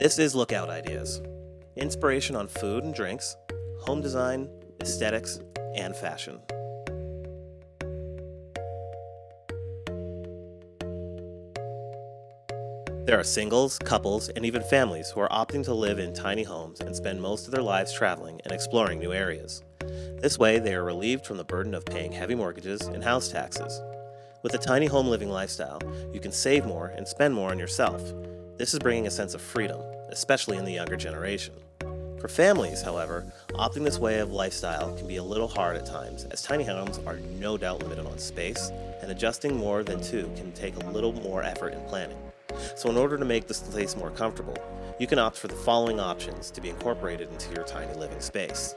This is Lookout Ideas. Inspiration on food and drinks, home design, aesthetics, and fashion. There are singles, couples, and even families who are opting to live in tiny homes and spend most of their lives traveling and exploring new areas. This way, they are relieved from the burden of paying heavy mortgages and house taxes. With a tiny home living lifestyle, you can save more and spend more on yourself. This is bringing a sense of freedom, especially in the younger generation. For families, however, opting this way of lifestyle can be a little hard at times, as tiny homes are no doubt limited on space, and adjusting more than two can take a little more effort and planning. So in order to make this place more comfortable, you can opt for the following options to be incorporated into your tiny living space.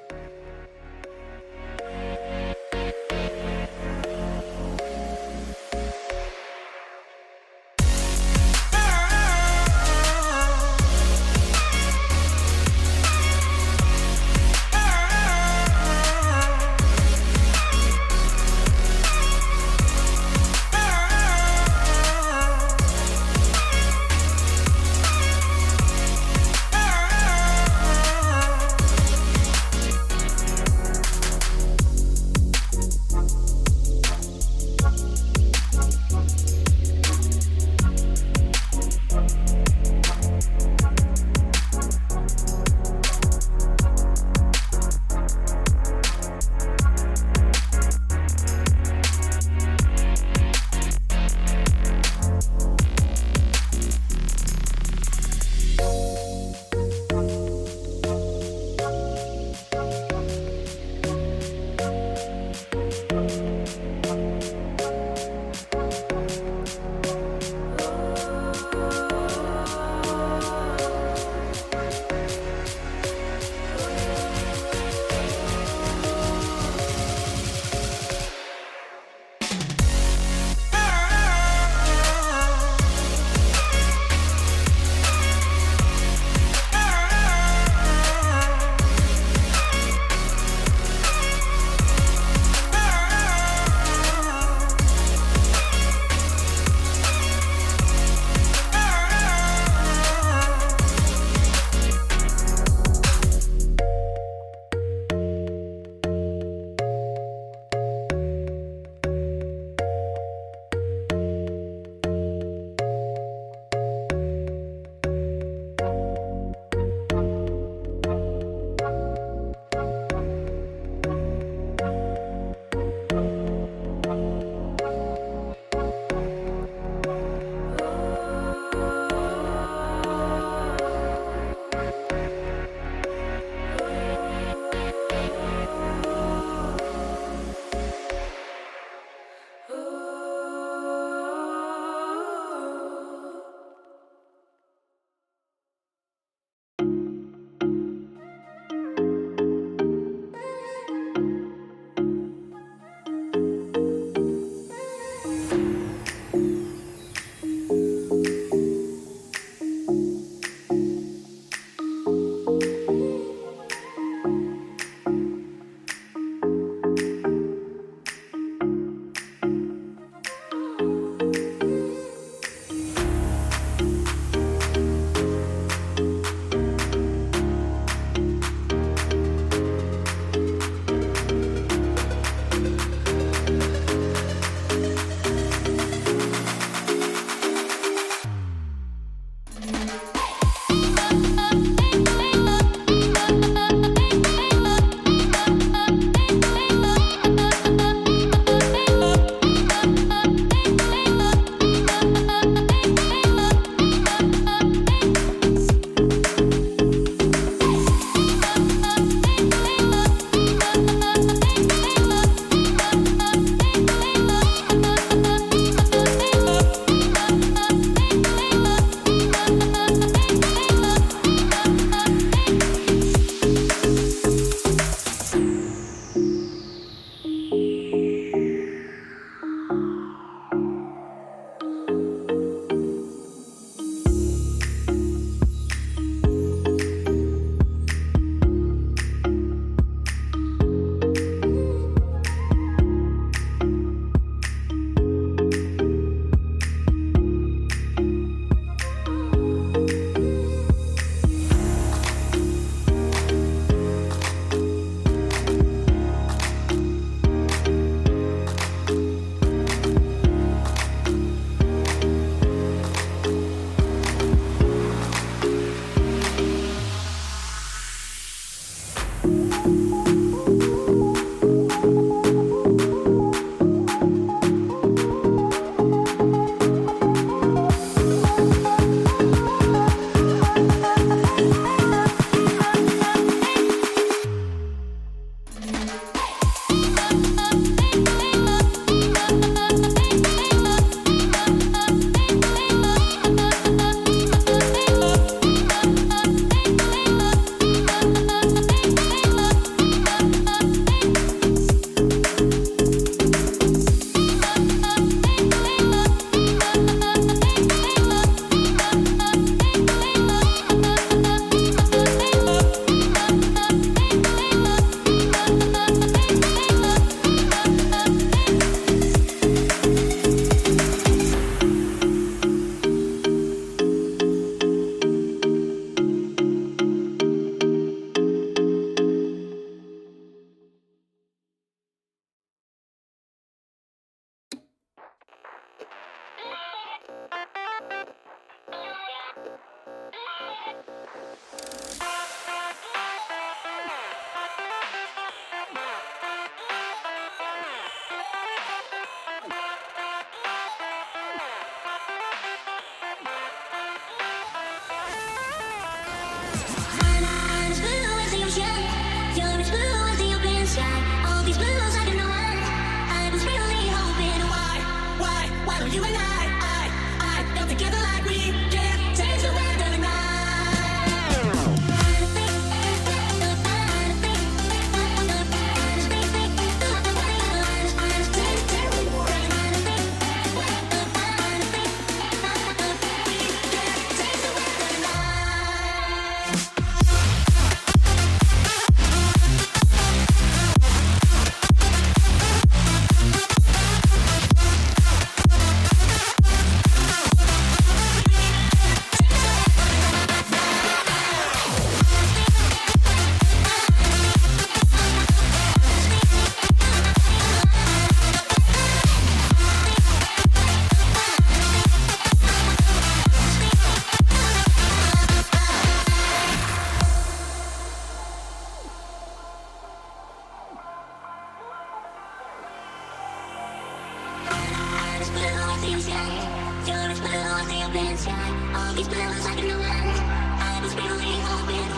open sky. All these billows I can know when I was really hoping.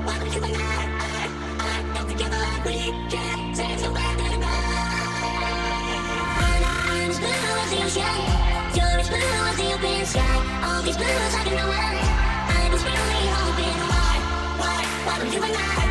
Why don't you and I come together like we can? Say so bad anymore. I'm as blue as the ocean. You're as blue as the open sky. All these billows I can know when I was really hoping. Why don't you and I